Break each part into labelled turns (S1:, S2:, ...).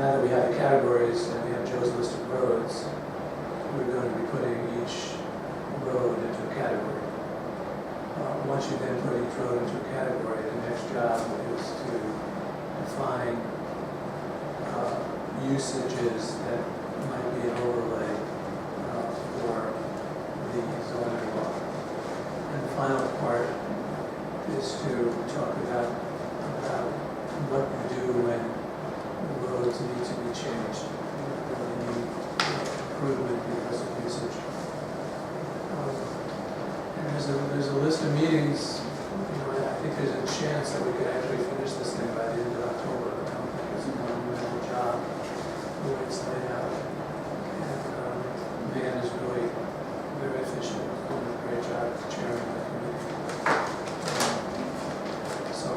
S1: now that we have the categories and we have Joe's list of roads, we're going to be putting each road into a category. Once you then put each road into a category, the next job is to define usages that might be an overlay for the zoning law. And the final part is to talk about what you do when the roads need to be changed, when they need improvement because of usage. And there's a list of meetings. I think there's a chance that we could actually finish this thing by the end of October. I don't think it's a monumental job the way it's laid out. And Dan is really very efficient, doing a great job as chairman of the committee. So,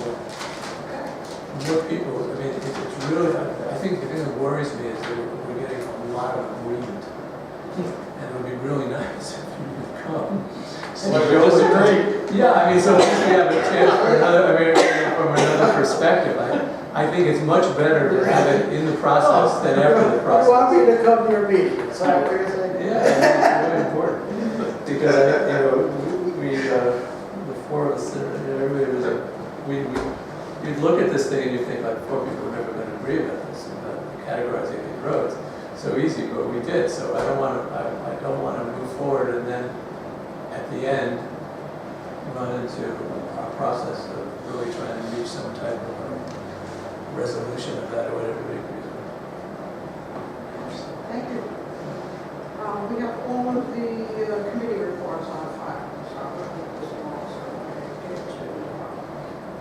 S1: more people, I mean, it's really, I think the thing that worries me is that we're getting a lot of agreement. And it would be really nice if you could come.
S2: So we disagree.
S1: Yeah, I mean, so we have a chance for another, I mean, from another perspective. I think it's much better to have it in the process than after the process.
S2: You want me to come to your meeting, is that what you're saying?
S1: Yeah, it's really important. Because, the four of us, everybody was you'd look at this thing and you think like, four people are never going to agree about this, about categorizing these roads. So easy, but we did. So I don't want to move forward and then at the end run into a process of really trying to reach some type of a resolution of that or whatever we agree with.
S3: Thank you. We have all of the committee reports on file, so I'm going to make this one also.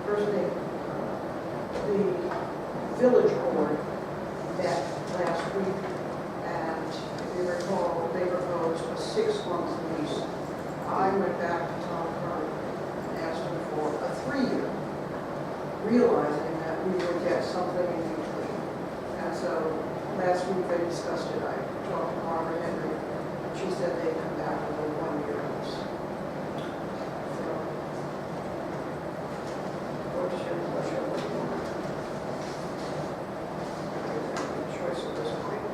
S3: First thing, the village board met last week, and if you recall, they proposed a 6-month lease. I went back to Tom Curry and asked him for a 3-year, realizing that we would get something in between. And so last week they discussed it. I talked to Barbara Henry, and she said they'd come back with a 1-year lease. So, what's your pleasure? Choice at this point.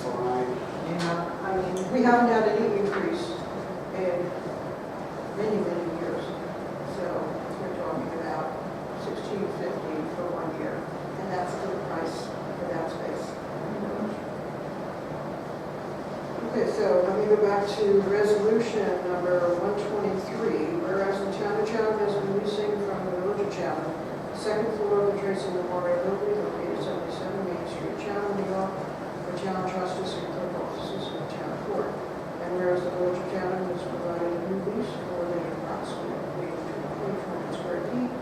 S2: Fine.
S3: I mean, we haven't had any increase in many, many years. So we're talking about $16.50 for 1 year, and that's the price for that space. Okay, so let me go back to resolution number 123. Whereas the town of Chatham has been leasing from the village of Chatham, the second floor of the Tracy Memorial Building located 77 Main Street, Chatham, New York, for town trustees and clerk offices in the town court. And whereas the village of Chatham has provided a new lease for the approximately 220 square feet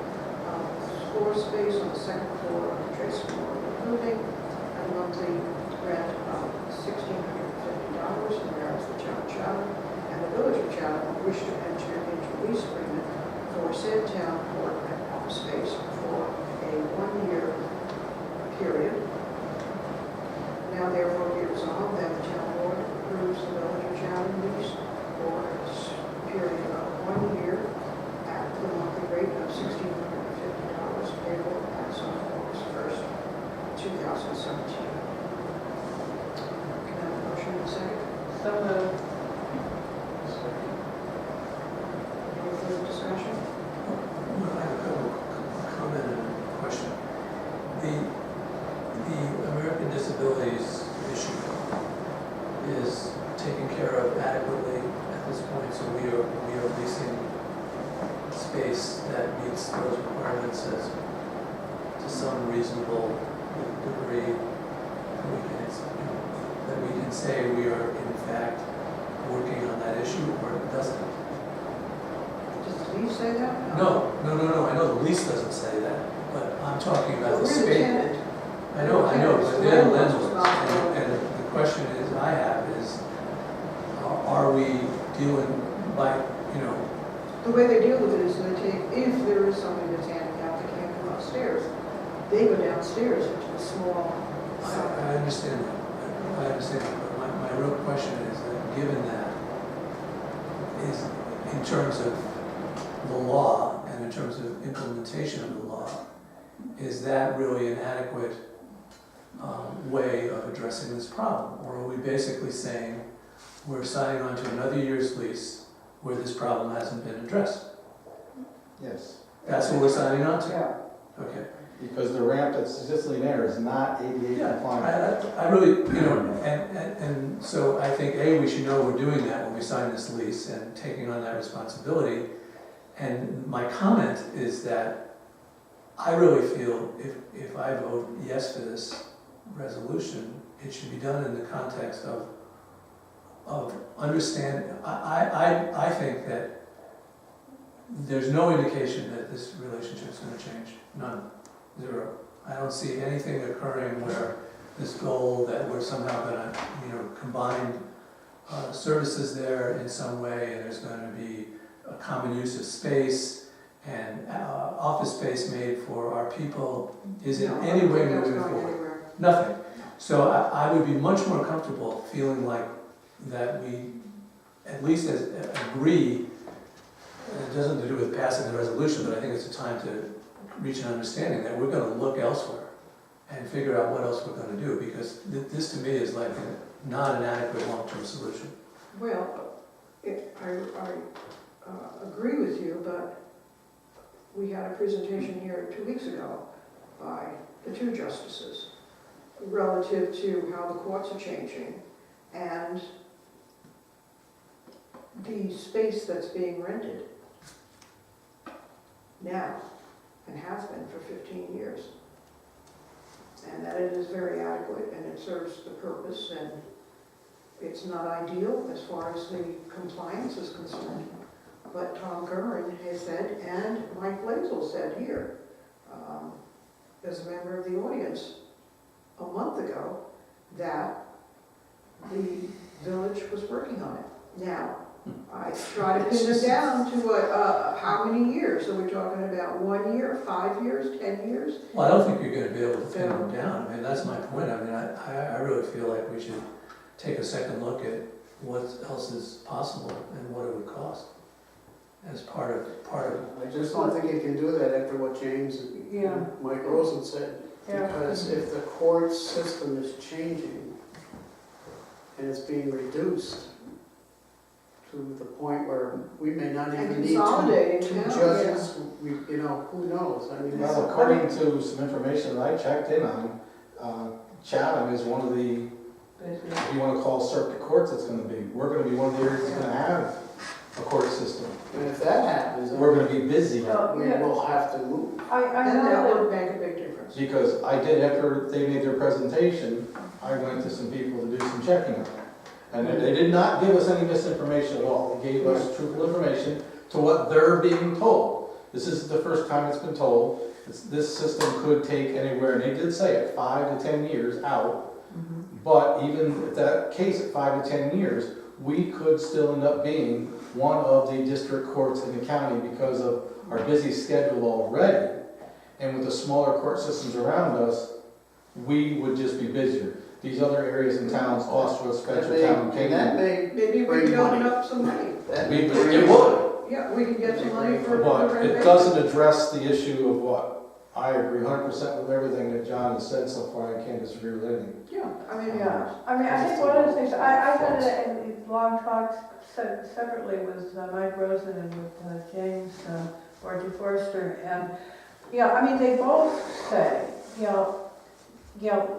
S3: of floor space on the second floor of the Tracy Memorial Building, and monthly rent of $1,650. And whereas the town of Chatham and the village of Chatham wish to enter into a lease agreement for said town court and office space for a 1-year period. Now therefore be resolved that the town board approves the village of Chatham lease for a period of 1 year at the monthly rate of $1,650 payable as of August 1st, 2017. Can I have a motion in a second?
S4: So moved.
S3: Any further discussion?
S1: Well, I have a comment and a question. The American Disabilities issue is taken care of adequately at this point, so we are leasing space that meets those requirements as to some reasonable degree. That we can say we are in fact working on that issue, or it doesn't.
S3: Does the lease say that?
S1: No. I know the lease doesn't say that, but I'm talking about the
S3: We're the
S1: space.
S3: tenant.
S1: I know, but
S3: The
S1: they're the
S3: landlord's
S1: landlords.
S3: not-
S1: And the question is, I have is, are we dealing by,
S3: The way they deal with it is they take, if there is somebody that's handicapped that can't come upstairs, they go downstairs into a small cell.
S1: I understand that. I understand that, but my real question is that given that, is in terms of the law and in terms of implementation of the law, is that really an adequate way of addressing this problem? Or are we basically saying we're signing on to another year's lease where this problem hasn't been addressed?
S4: Yes,
S1: That's what we're signing on to?
S2: Yeah.
S1: Okay.
S4: because the ramp that's existing there is not ADA
S1: Yeah,
S4: compliant.
S1: I really, and so I think, A, we should know we're doing that when we sign this lease and taking on that responsibility. And my comment is that I really feel if I vote yes for this resolution, it should be done in the context of understanding. I think that there's no indication that this relationship is gonna change, none, zero. I don't see anything occurring where this goal that we're somehow gonna, combine services there in some way, and there's gonna be a common use of space and office space made for our people is in
S3: No, I
S1: any
S3: don't
S1: way
S3: think that's
S1: moving
S3: going
S1: forward.
S3: anywhere.
S1: Nothing. So I would be much more comfortable feeling like that we at least agree, and it doesn't have to do with passing the resolution, but I think it's a time to reach an understanding that we're gonna look elsewhere and figure out what else we're gonna do, because this to me is like not an adequate long-term solution.
S3: Well, I agree with you, but we had a presentation here 2 weeks ago by the two justices relative to how the courts are changing and the space that's being rented now and has been for 15 years. And that it is very adequate and it serves the purpose, and it's not ideal as far as the compliance is concerned. But Tom Curran has said, and Mike Blaisdell said here, as a member of the audience, a month ago, that the village was working on it. Now, I try to pin it down to how many years? Are we talking about 1 year, 5 years, 10 years?
S1: Well, I don't think you're gonna be able to pin them down. I mean, that's my point. I mean, I really feel like we should take a second look at what else is possible and what it would cost as part of.
S2: I just don't think you can do that after what James and Mike Rosen said. Because if the court system is changing and it's being reduced to the point where we may not
S3: And
S2: even need
S3: consolidating,
S2: two
S3: yeah.
S2: judges, who knows? I mean,
S4: Well, according to some information that I checked in on, Chatham is one of the, if you wanna call circuit courts, it's gonna be. We're gonna be one of the areas that's gonna have a court system.
S2: and if that happens, then
S4: We're gonna be busy.
S2: we will have to move.
S5: I
S3: And that
S5: know
S3: would make a big difference.
S4: Because I did, after they made their presentation, I went to some people to do some checking on it. And they did not give us any misinformation at all. They gave us truthful information to what they're being told. This isn't the first time it's been told. This system could take anywhere, and they did say it, 5 to 10 years out. But even if that case at 5 to 10 years, we could still end up being one of the district courts in the county because of our busy schedule already. And with the smaller court systems around us, we would just be busier. These other areas in towns, Oswald, Fetchertown,
S2: And that
S4: Canaan,
S2: may
S3: Maybe we
S2: bring
S3: can open
S2: money.
S3: up some money.
S2: That
S4: we
S2: may
S4: would,
S2: bring
S4: it
S2: money.
S4: would.
S3: Yeah, we can get some money for
S4: But it
S3: renovation.
S4: doesn't address the issue of what, I agree 100% with everything that John has said so far. I can't disagree with anything.
S3: Yeah, I mean,
S5: I think one of the things, I had a long talks separately with Mike Rosen and with James Orgy Forster, and, they both say,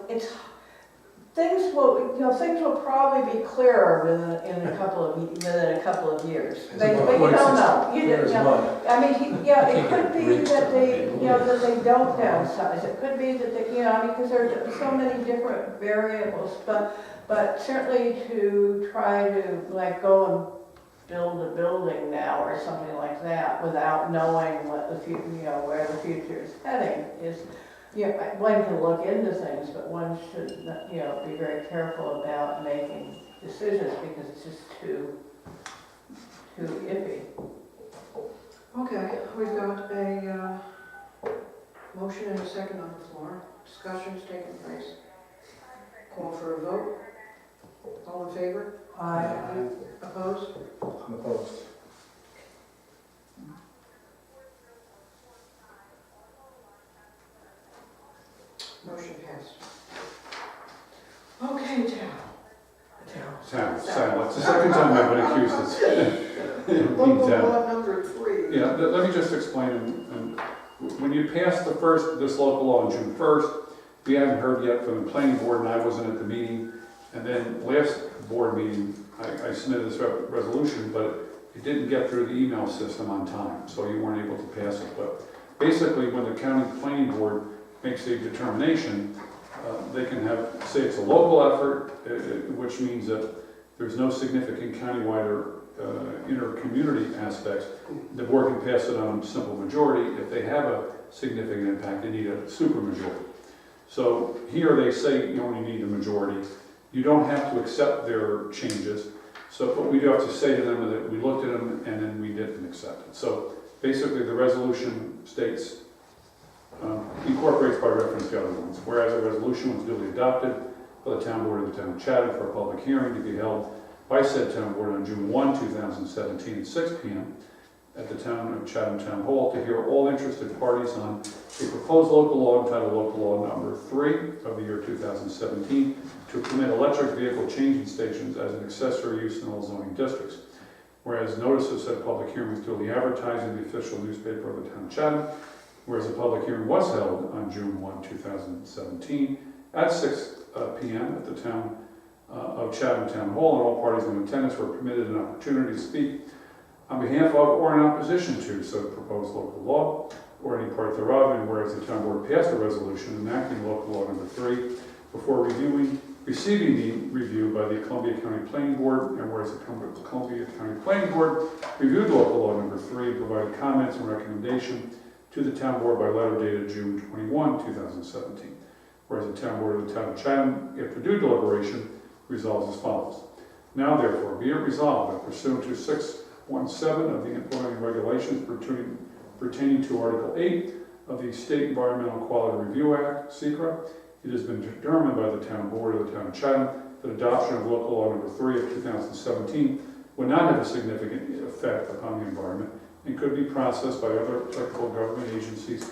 S5: it's, things will probably be clearer within a couple of years. But you don't know.
S1: Clear as mud.
S5: It could be that they don't downsize. It could be that they, because there are so many different variables, but certainly to try to go and build a building now or something like that without knowing what the where the future is heading is, one can look into things, but one should, be very careful about making decisions because it's just too iffy.
S3: okay, we've got a motion and a second on the floor. Discussion's taking place. Call for a vote. All in favor? Opposed?
S4: I'm opposed.
S3: Motion passed. Okay, Tal.
S6: Sal, it's the second time I've been accused of
S3: Local
S6: being
S3: law number 3.
S6: Yeah, let me just explain, and when you passed this local law on June 1st, we haven't heard yet from the planning board, and I wasn't at the meeting, and then last board meeting, I submitted this resolution, but it didn't get through the email system on time, so you weren't able to pass it. But basically, when the county planning board makes a determination, they can say it's a local effort, which means that there's no significant countywide or inter-community aspects. The board can pass it on a simple majority. If they have a significant impact, they need a supermajority. So here they say you only need a majority. You don't have to accept their changes. So, but we do have to say to them that we looked at them and then we didn't accept it. So basically the resolution states, incorporates by reference the other ones. Whereas a resolution was duly adopted by the town board of the town of Chatham for a public hearing to be held by said town board on June 1, 2017 at 6 p.m. at the town of Chatham Town Hall to hear all interested parties on a proposed local law entitled Local Law Number 3 of the year 2017 to permit electric vehicle changing stations as an accessory use in all zoning districts. Whereas notice of said public hearing was duly advertised in the official newspaper of the town of Chatham, whereas a public hearing was held on June 1, 2017 at 6 p.m. at the town of Chatham Town Hall, and all parties in attendance were permitted an opportunity to speak on behalf of or in opposition to said proposed local law or any part thereof, and whereas the town board passed a resolution enacting local law number 3 before receiving the review by the Columbia County Planning Board, and whereas the Columbia County Planning Board reviewed local law number 3 and provided comments and recommendation to the town board by letter dated June 21, 2017. Whereas the town board of the town of Chatham, after due deliberation, resolves as follows. Now therefore, be it resolved that pursuant to 617 of the implementing regulations pertaining to Article 8 of the State Environmental Quality Review Act, (SECRA), it has been determined by the town board of the town of Chatham that adoption of local law number 3 of 2017 would not have a significant effect upon the environment and could be processed by other applicable government agencies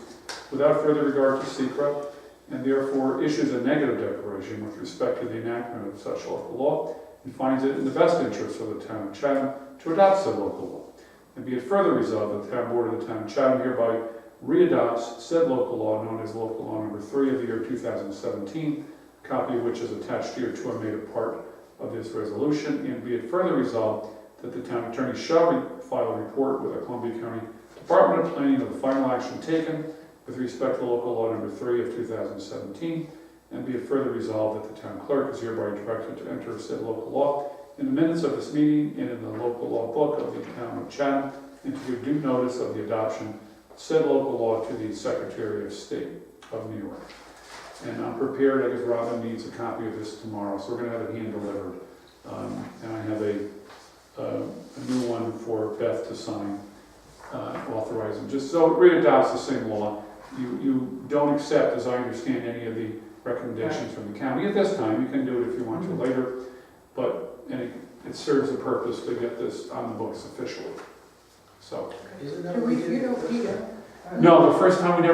S6: without further regard to SECRA, and therefore issues a negative declaration with respect to the enactment of such local law and finds it in the best interest of the town of Chatham to adopt said local law. And be it further resolved that the town board of the town of Chatham hereby readopts said local law known as local law number 3 of the year 2017, a copy of which is attached here to and made a part of this resolution. And be it further resolved that the town attorney shall file a report with the Columbia County Department of Planning of the final action taken with respect to local law number 3 of 2017, and be it further resolved that the town clerk is hereby directed to enter said local law in the minutes of this meeting and in the local law book of the town of Chatham, and to give due notice of the adoption of said local law to the Secretary of State of New York. And I'm prepared, I guess Robin needs a copy of this tomorrow, so we're going to have it hand delivered. And I have a new one for Beth to sign, authorizing, just so it readopts the same law. You don't accept, as I understand, any of the recommendations from the county at this time. You can do it if you want to later, but it serves a purpose to get this on the books officially. So.
S2: Isn't that
S3: Do
S2: what
S3: we,
S2: we did?
S3: you don't need it?
S6: No, the first time we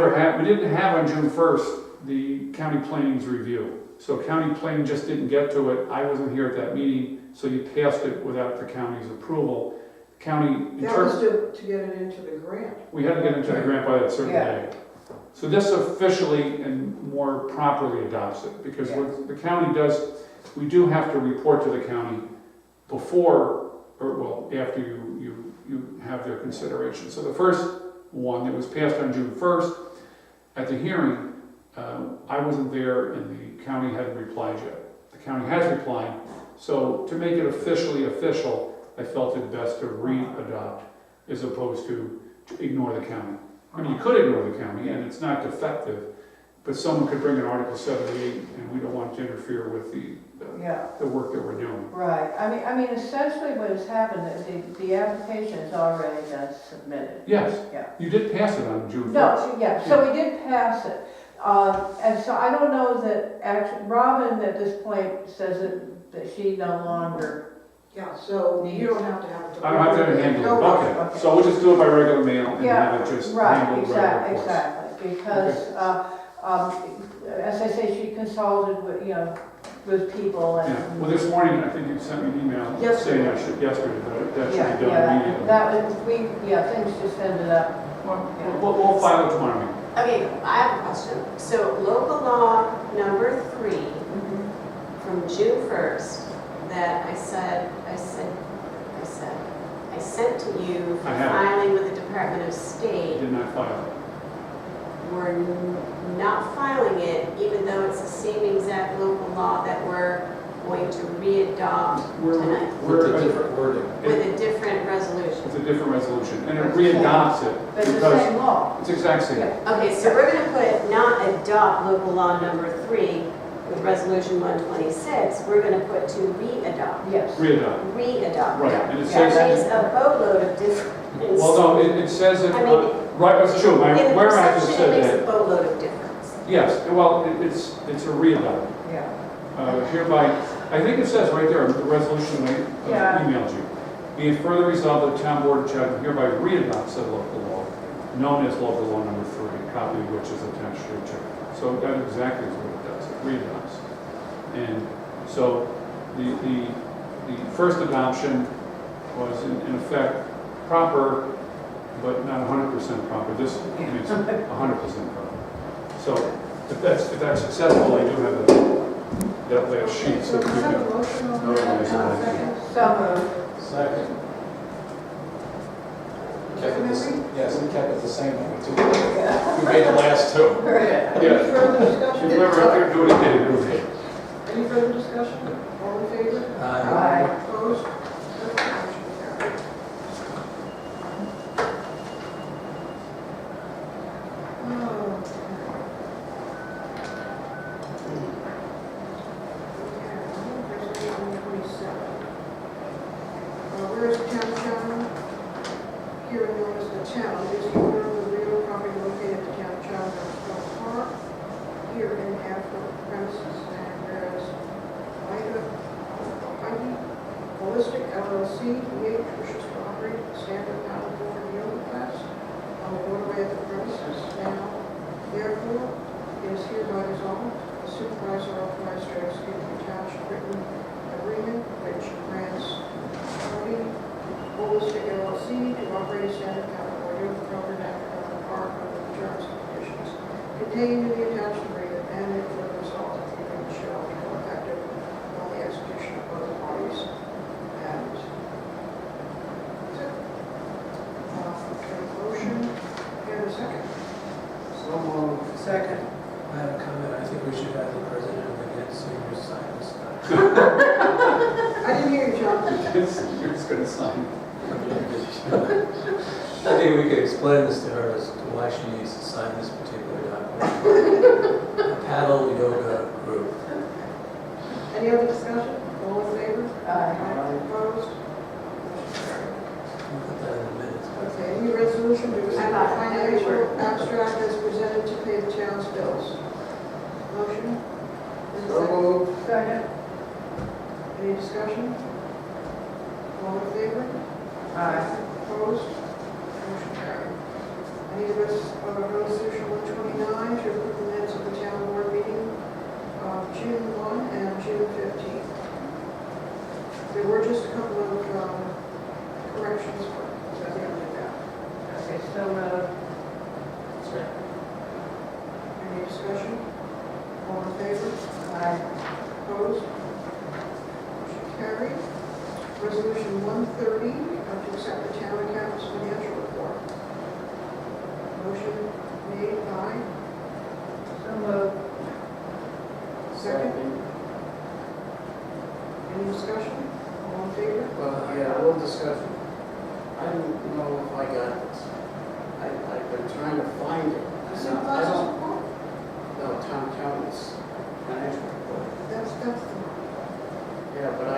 S6: didn't have on June 1st the county planning's review. So county planning just didn't get to it. I wasn't here at that meeting, so you passed it without the county's approval. County.
S3: That was to get it into the grant.
S6: We had to get into the grant by that certain day. So this officially and more properly adopts it, because what the county does, we do have to report to the county before, or well, after you have their consideration. So the first one that was passed on June 1st, at the hearing, I wasn't there and the county hadn't replied yet. The county has replied, so to make it officially official, I felt it best to re-adopt as opposed to ignore the county. I mean, you could ignore the county and it's not defective, but someone could bring an Article 78 and we don't want to interfere with the work that we're doing.
S5: Right, I mean, essentially what has happened is the application has already been submitted.
S6: Yes,
S5: Yeah.
S6: you did pass it on June 1st.
S5: No, yeah, so we did pass it. And so I don't know that, actually, Robin at this point says that she no longer,
S3: Yeah, so you don't have to have it.
S6: I don't have to handle it,
S3: No,
S6: okay. So we'll just do it by regular mail and have it just
S5: right,
S6: handled regular course.
S5: exactly, because as I say, she consulted with, with people
S6: Yeah,
S5: and.
S6: well, this morning, I think you sent me an email saying I should, yesterday, that
S5: Yeah,
S6: should be done
S5: yeah,
S6: immediately.
S5: that was, things just ended up.
S6: Well, we'll file it tomorrow.
S7: Okay, I have a question. So local law number 3 from June 1st that I sent to you for
S6: I have it.
S7: filing with the Department of
S6: I
S7: State.
S6: did not file it.
S7: We're not filing it, even though it's the same exact local law that we're going to re-adopt tonight
S4: With a different wording.
S7: with a different resolution.
S6: It's a different resolution, and it re-adopts it
S5: But it's the
S6: because
S5: same law.
S6: it's exact same.
S5: Yeah.
S7: Okay, so we're going to put not adopt local law number 3 with resolution 126. We're going to put to re-adopt.
S5: Yes.
S6: Re-adopt,
S7: Re-adopt.
S6: right, and it
S7: That
S6: says,
S7: makes a boatload of difference.
S6: well, no, it says it,
S7: I mean,
S6: right, that's true,
S7: in the
S6: where I just
S7: perception,
S6: said
S7: it makes a
S6: that.
S7: boatload of difference.
S6: Yes, well, it's a re-adopt.
S5: Yeah.
S6: Hereby, I think it says right there, the resolution I
S5: Yeah.
S6: emailed you. Be it further resolved that the town board of Chatham hereby re-adopts said local law, known as local law number 3, copy of which is attached to your check. So that exactly is what it does, it re-adopts. And so the first adoption was in effect proper, but not 100% proper. This makes it 100% proper. So if that's successful, I do have that last sheet.
S3: So
S6: So
S3: we
S6: we
S3: have a
S6: can
S3: motion on
S6: notarize
S3: that.
S6: it.
S3: Second.
S5: So moved.
S4: Second. Kept it the same, yes, we kept it the same way too. We made the last two.
S3: Any further discussion?
S6: If you ever out there do it again, do it.
S3: Any further discussion? All in favor?
S5: Aye.
S3: Opposed? Motion carried. Whereas the town of Chatham, herein known as the town, is the owner of the real property located at the town of Chatham, Stone Park, herein have the premises, and whereas Ida Holistic LLC, EH, wishes to operate a standard paddle board yoga class on the waterway at the premises now. Therefore, it is hereby resolved, the supervisor authorized to execute the attached written agreement which grants Holistic LLC to operate a standard paddle board yoga program at the park under the terms and conditions contained in the attached agreement, and it will result in the agreement shall become effective on the execution of both parties. And that's it. Motion and a second.
S2: Someone,
S3: Second.
S1: I have a comment, I think we should have the president of the Ed Senior sign this stuff.
S3: I didn't hear you, John.
S6: You're just gonna sign.
S1: I think we could explain this to her as to why she needs to sign this particular document. A paddle yoga group.
S3: Any other discussion? All in favor?
S5: Aye.
S3: Opposed? Motion carried.
S1: We'll put that in the minutes.
S3: Okay, any resolution to accept
S7: I'm
S3: the
S7: not-
S3: financial abstract as presented to pay the town's bills? Motion? And a
S2: so
S3: second.
S2: moved.
S5: Second.
S3: Any discussion? All in favor?
S5: Aye.
S3: Opposed? Motion carried. I need a resolution 129 to approve the minutes of the town board meeting of June 1 and June 15. There were just a couple of corrections, but I think I'll do that.
S5: Okay, so moved.
S3: Any discussion? All in favor?
S5: Aye.
S3: Opposed? Motion carried. Resolution 130, to accept the town accountant's financial report. Motion made by,
S5: So moved.
S3: second. Any discussion? All in favor?
S2: Well, yeah, a little discussion. I don't know if I got this. I've been trying to find it. I don't, no, town accountant's financial report.
S3: That's the
S2: Yeah, but I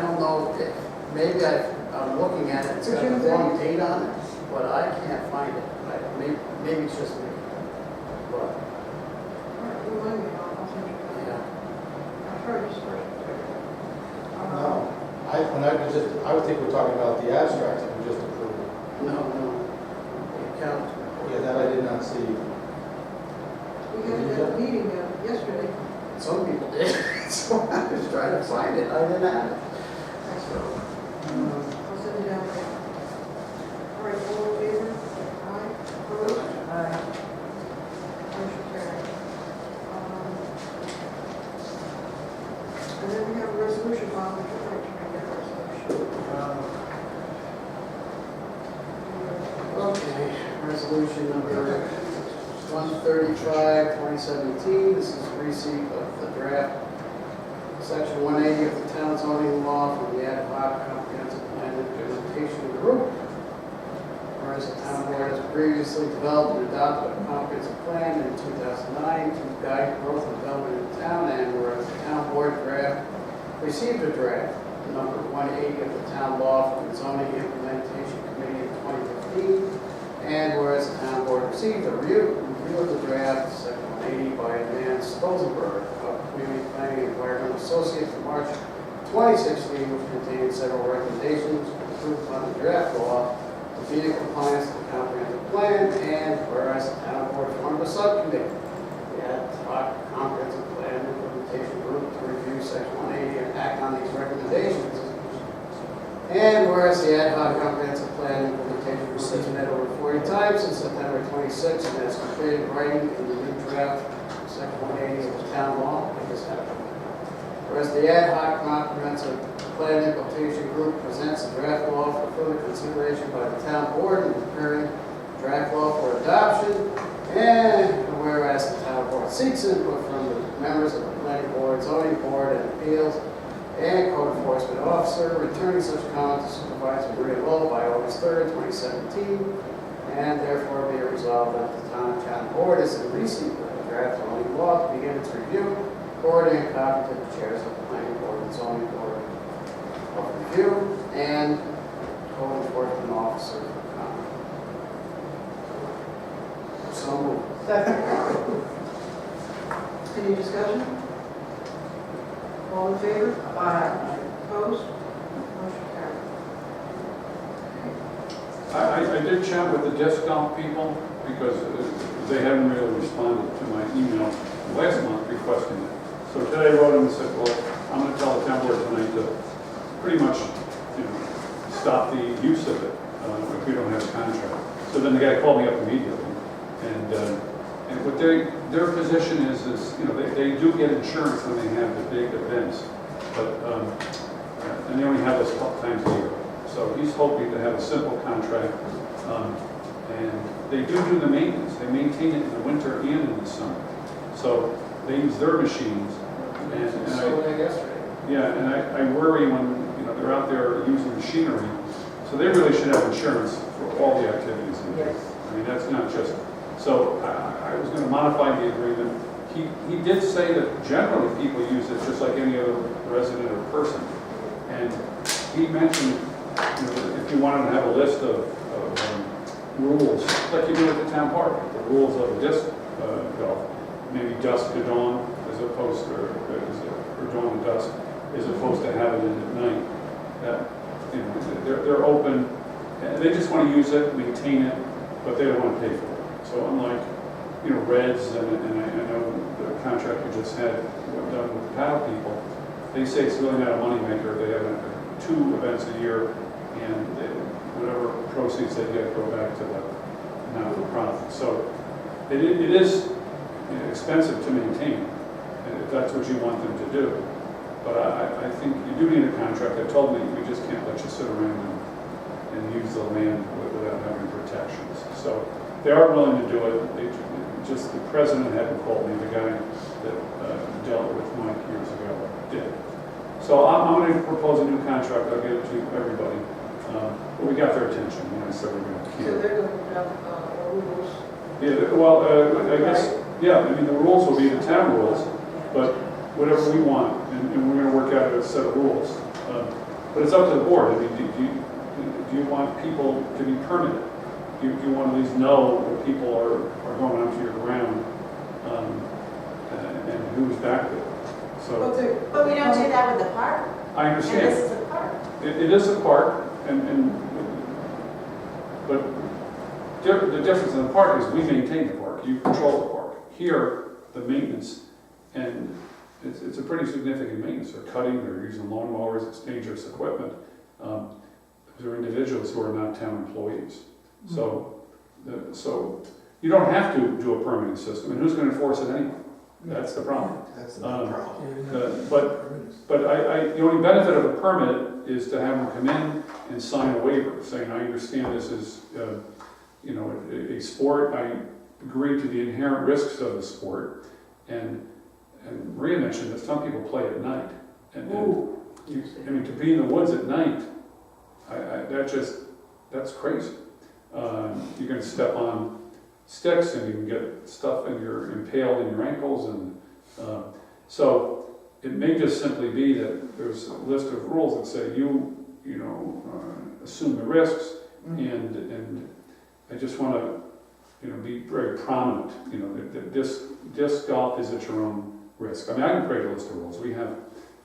S2: don't know if, maybe I'm looking at it, it's got
S3: June
S2: the wrong date on it, but I can't find it. Maybe it's just me. But,
S3: all right, remind me, I'll send you that.
S2: yeah.
S3: I'll try to just first.
S4: No, I would think we're talking about the abstract that we just approved.
S2: No, the account.
S4: Yeah, that I did not see.
S3: We we had it at the meeting yesterday.
S2: Some people did, so I was trying to find it, I didn't have it. So,
S3: I'll send it out there. All right, all in favor? Aye. Opposed? Motion carried. And then we have a resolution, Bob, would you like to read that resolution?
S2: Okay, resolution number 135, 2017, this is receipt of the draft, section 180 of the town zoning law from the ad hoc comprehensive plan implementation group. Whereas the town board has previously developed and adopted a comprehensive plan in 2009 to guide growth and development in town, and whereas the town board received a draft, number 180 of the town law from the zoning implementation committee in 2015, and whereas the town board received a review of the draft, section 180 by Dan Stolzenberg of Community Planning and Environmental Associates in March 2016, which contained several recommendations approved on the draft law to be in compliance with the comprehensive plan, and whereas the town board formed a subcommittee, the ad hoc comprehensive plan implementation group, to review section 180 and act on these recommendations. And whereas the ad hoc comprehensive plan implementation group has met over 40 times since September 26 and has completed writing in the new draft section 180 of the town law, I just have it. Whereas the ad hoc comprehensive plan implementation group presents the draft law for further consideration by the town board in preparing draft law for adoption, and whereas the town board seeks input from the members of the planning board, zoning board, and appeals, and code enforcement officer, returning such comment to Supervisor Maria Lowell by August 3rd, 2017, and therefore be it resolved that the town of Chatham board is in receipt of the draft zoning law to begin its review, forwarding a copy to the chairs of the planning board and zoning board of review, and code enforcement officer for comment. So moved.
S3: Any discussion? All in favor? Aye. Opposed? Motion carried.
S6: I did chat with the disc golf people because they hadn't really responded to my email last month requesting it. So today I wrote them and said, well, I'm going to tell the town board tonight to pretty much, stop the use of it if we don't have a contract. So then the guy called me up immediately, and what their position is they do get insurance when they have the big events, but and they only have this a couple times a year. So he's hoping to have a simple contract, and they do the maintenance. They maintain it in the winter and in the summer. So they use their machines. And I worry when they're out there using machinery. So they really should have insurance for all the activities. I mean, that's not just. So I was going to modify the agreement. He did say that generally people use it just like any other resident or person. And he mentioned, if you wanted to have a list of rules, like you do at the town park, the rules of disc golf, maybe dusk to dawn as opposed to, or dawn to dusk, as opposed to having it at night. That they're open. They just want to use it, maintain it, but they don't want to pay for it. So unlike Reds and I know the contract we just had done with the paddle people, they say it's really not a moneymaker. They have 2 events a year, and whatever proceeds they get go back to the not-for-profit. So it is expensive to maintain, if that's what you want them to do. But I think you do need a contract. They told me we just can't let you sit around and use the land without having protections. So they are willing to do it. Just the president hadn't called me. The guy that dealt with Mike years ago did. So I'm going to propose a new contract. I'll get it to everybody. But we got their attention when I said we're going to keep
S3: So
S6: it.
S3: they're going to have rules.
S6: Yeah, well, I guess, yeah, I mean, the rules will be the town rules, but whatever we want, and we're going to work out a set of rules. But it's up to the board. I mean, do you want people to be permitted? Do you want to at least know that people are going onto your ground and who's back there? So
S7: But we don't do that with the park.
S6: I
S7: And
S6: understand.
S7: this is a park.
S6: It is a park, but the difference in the park is we maintain the park. You control the park. Here, the maintenance, and it's a pretty significant maintenance. They're cutting, they're using lawn mowers, it's dangerous equipment. There are individuals who are not town employees. So you don't have to do a permitting system, and who's gonna enforce it anyway? That's the problem.
S4: That's the problem.
S6: But the only benefit of a permit is to have them come in and sign a waiver, saying, I understand this is, a sport, I agree to the inherent risks of the sport, and Maria mentioned that some people play at night. And to be in the woods at night, that's crazy. You're gonna step on sticks and you can get stuff impaled in your ankles, and so it may just simply be that there's a list of rules that say assume the risks, and I just want to be very prominent, that disc golf is at your own risk. I mean, I can create a list of rules.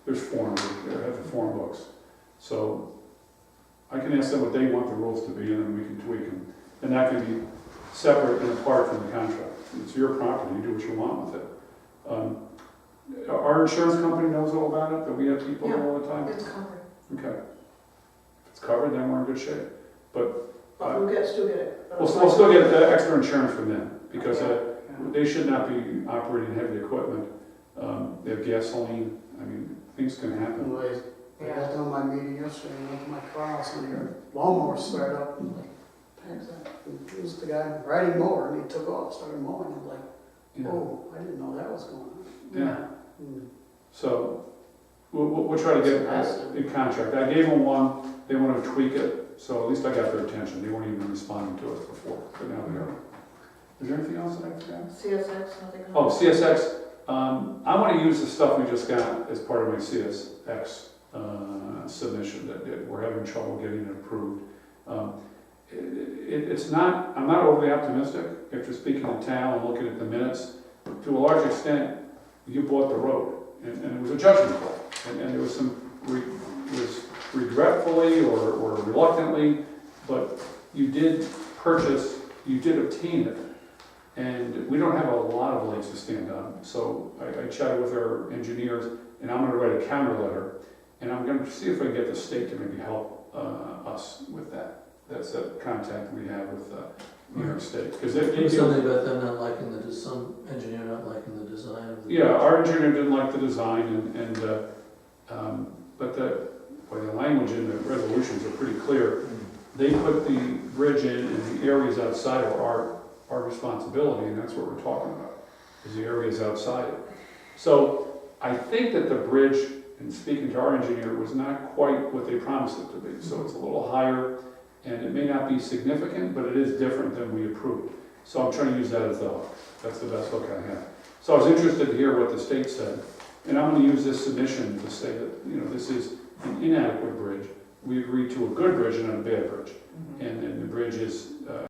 S6: There's forms, I have the form books, so I can ask them what they want the rules to be, and then we can tweak them, and that can be separate and apart from the contract. It's your property, you do what you want with it. Our insurance company knows all about it, that we have people all the time?
S3: It's covered.
S6: Okay. If it's covered, then we're in good shape. But
S3: We'll still get it.
S6: we'll still get extra insurance from them, because they should not be operating heavy equipment. They have gasoline, I mean, things can happen.
S2: Anyways, I got done my meeting yesterday, and went to my car house, and your lawnmower started up, and I'm like, heck's that? And it was the guy riding mower, and he took off, started mowing, I'm like, oh, I didn't know that was going on.
S6: Yeah. So we'll try to get a contract. I gave them one, they want to tweak it, so at least I got their attention. They weren't even responding to us before, but now they are. Is there anything else that I forgot?
S3: CSX, nothing.
S6: Oh, CSX. I want to use the stuff we just got as part of my CSX submission that we're having trouble getting it approved. It's not, I'm not overly optimistic after speaking to town and looking at the minutes. To a large extent, you bought the road, and it was a judgment call, and there was some, regretfully or reluctantly, but you did obtain it, and we don't have a lot of legs to stand on. So I chatted with our engineers, and I'm going to write a counter letter, and I'm going to see if I can get the state to maybe help us with that. That's a contact we have with New York State, because
S1: There's something about them not liking some engineer not liking the design of the.
S6: Yeah, our engineer didn't like the design, but the language in the resolutions are pretty clear. They put the bridge in, and the areas outside are our responsibility, and that's what we're talking about, is the areas outside. So I think that the bridge, in speaking to our engineer, was not quite what they promised it to be. So it's a little higher, and it may not be significant, but it is different than we approved. So I'm trying to use that as the hook. That's the best hook I have. So I was interested to hear what the state said, and I'm going to use this submission to say that this is an inadequate bridge. We agreed to a good bridge and not a bad bridge, and the bridge is